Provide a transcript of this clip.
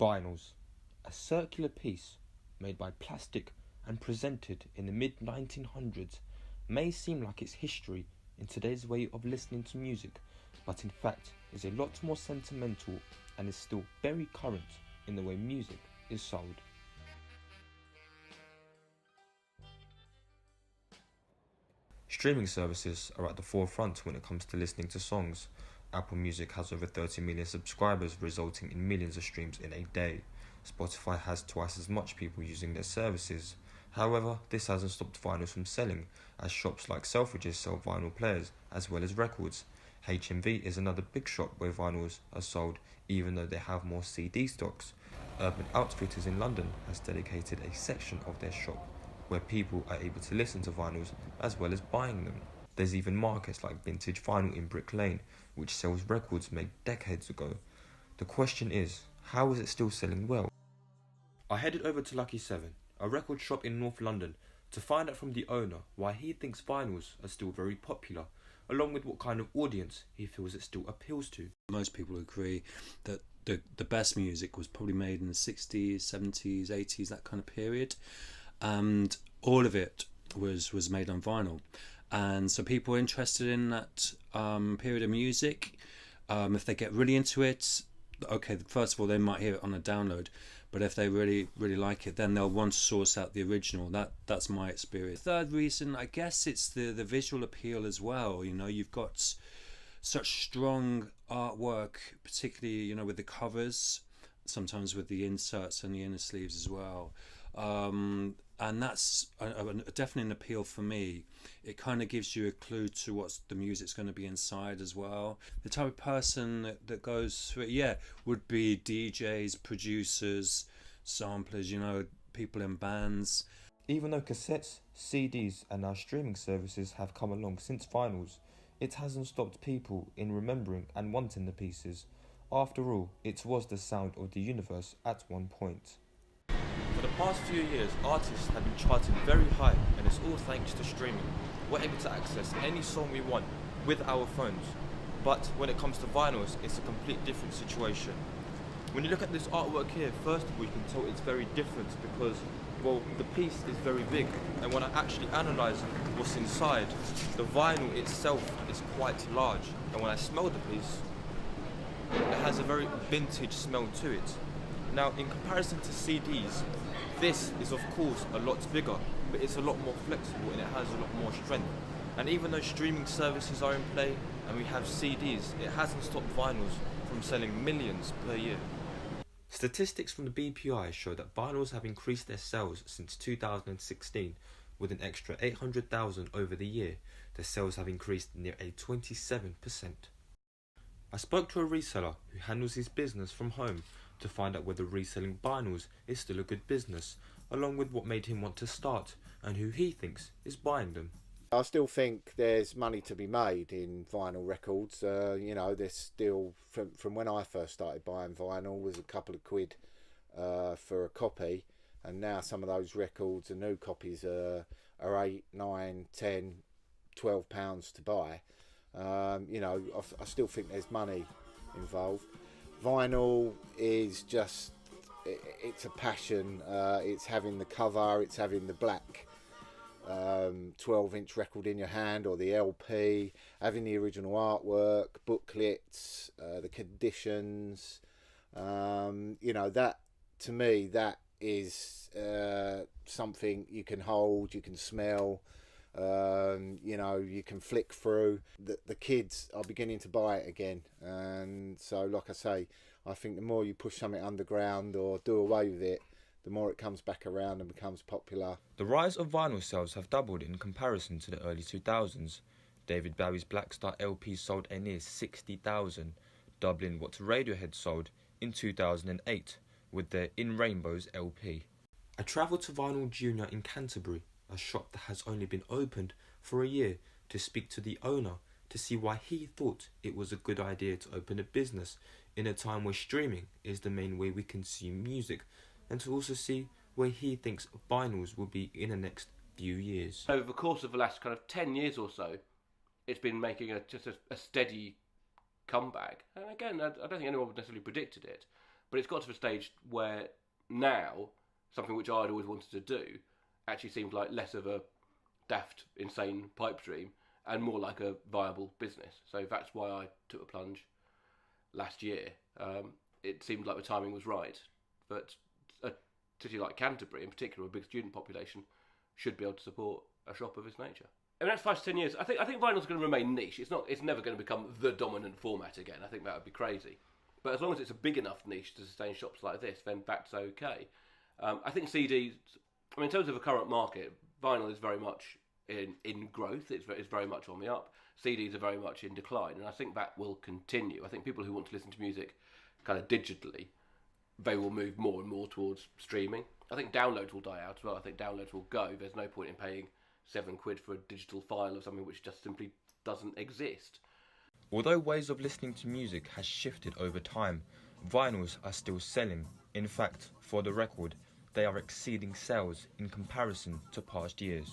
Vinyls, a circular piece made by plastic and presented in the mid-1900s, may seem like its history in today's way of listening to music, but in fact is a lot more sentimental and is still very current in the way music is sold. Streaming services are at the forefront when it comes to listening to songs. Apple Music has over 30 million subscribers, resulting in millions of streams in a day. Spotify has twice as much people using their services. However, this hasn't stopped vinyls from selling, as shops like Selfridges sell vinyl players as well as records. HMV is another big shop where vinyls are sold, even though they have more CD stocks. Urban Outfitters in London has dedicated a section of their shop where people are able to listen to vinyls as well as buying them. There's even markets like Vintage Vinyl in Brick Lane, which sells records made decades ago. The question is, how is it still selling well? I headed over to Lucky 7, a record shop in North London, to find out from the owner why he thinks vinyls are still very popular, along with what kind of audience he feels it still appeals to. Most people agree that the best music was probably made in the 60s, 70s, 80s, that kind of period. And all of it was made on vinyl. And so people interested in that period of music, if they get really into it, okay, first of all, they might hear it on a download, but if they really, really like it, then they'll want to source out the original. That's my experience. Third reason, I guess it's the visual appeal as well. You know, you've got such strong artwork, particularly, you know, with the covers, sometimes with the inserts and the inner sleeves as well. And that's definitely an appeal for me. It kind of gives you a clue to what the music's going to be inside as well. The type of person that goes through it, would be DJs, producers, samplers, you know, people in bands. Even though cassettes, CDs and now streaming services have come along since vinyls, it hasn't stopped people in remembering and wanting the pieces. After all, it was the sound of the universe at one point. For the past few years, artists have been charting very high, and it's all thanks to streaming. We're able to access any song we want with our phones. But when it comes to vinyls, it's a complete different situation. When you look at this artwork here, first of all, you can tell it's very different because, well, the piece is very big, and when I actually analyse what's inside, the vinyl itself is quite large, and when I smell the piece, it has a very vintage smell to it. Now, in comparison to CDs, this is of course a lot bigger, but it's a lot more flexible and it has a lot more strength. And even though streaming services are in play and we have CDs, it hasn't stopped vinyls from selling millions per year. Statistics from the BPI show that vinyls have increased their sales since 2016 with an extra 800,000 over the year. Their sales have increased near a 27%. I spoke to a reseller who handles his business from home to find out whether reselling vinyls is still a good business, along with what made him want to start and who he thinks is buying them. I still think there's money to be made in vinyl records. You know, there's still, from when I first started buying vinyl, was a couple of quid for a copy, and now some of those records, the new copies are 8, 9, 10, 12 pounds to buy. You know, I still think there's money involved. Vinyl is just, it's a passion. It's having the cover, it's having the black 12-inch record in your hand, or the LP, having the original artwork, booklets, the conditions. You know, that, to me, that is something you can hold, you can smell. You know, you can flick through. The kids are beginning to buy it again, and so, like I say, I think the more you push something underground or do away with it, the more it comes back around and becomes popular. The rise of vinyl sales have doubled in comparison to the early 2000s. David Bowie's Black Star LP sold a near 60,000, doubling what Radiohead sold in 2008 with their In Rainbows LP. I travelled to Vinyl Junior in Canterbury, a shop that has only been opened for a year, to speak to the owner to see why he thought it was a good idea to open a business in a time where streaming is the main way we consume music, and to also see where he thinks vinyls will be in the next few years. Over the course of the last kind of 10 years or so, it's been making just a steady comeback. And again, I don't think anyone would necessarily predicted it, But it's got to a stage where now something which I'd always wanted to do actually seemed like less of a daft, insane pipe dream and more like a viable business. So that's why I took a plunge last year. It seemed like the timing was right, but a city like Canterbury, in particular, a big student population, should be able to support a shop of this nature. In the next 5 to 10 years, I think vinyl's going to remain niche. It's never going to become the dominant format again. I think that would be crazy. But as long as it's a big enough niche to sustain shops like this, then that's okay. I think CDs, in terms of the current market, vinyl is very much in growth. It's very much on the up. CDs are very much in decline, and I think that will continue. I think people who want to listen to music kind of digitally, they will move more and more towards streaming. I think downloads will die out as well. I think downloads will go. There's no point in paying £7 for a digital file of something which just simply doesn't exist. Although ways of listening to music has shifted over time, vinyls are still selling. In fact, for the record, they are exceeding sales in comparison to past years.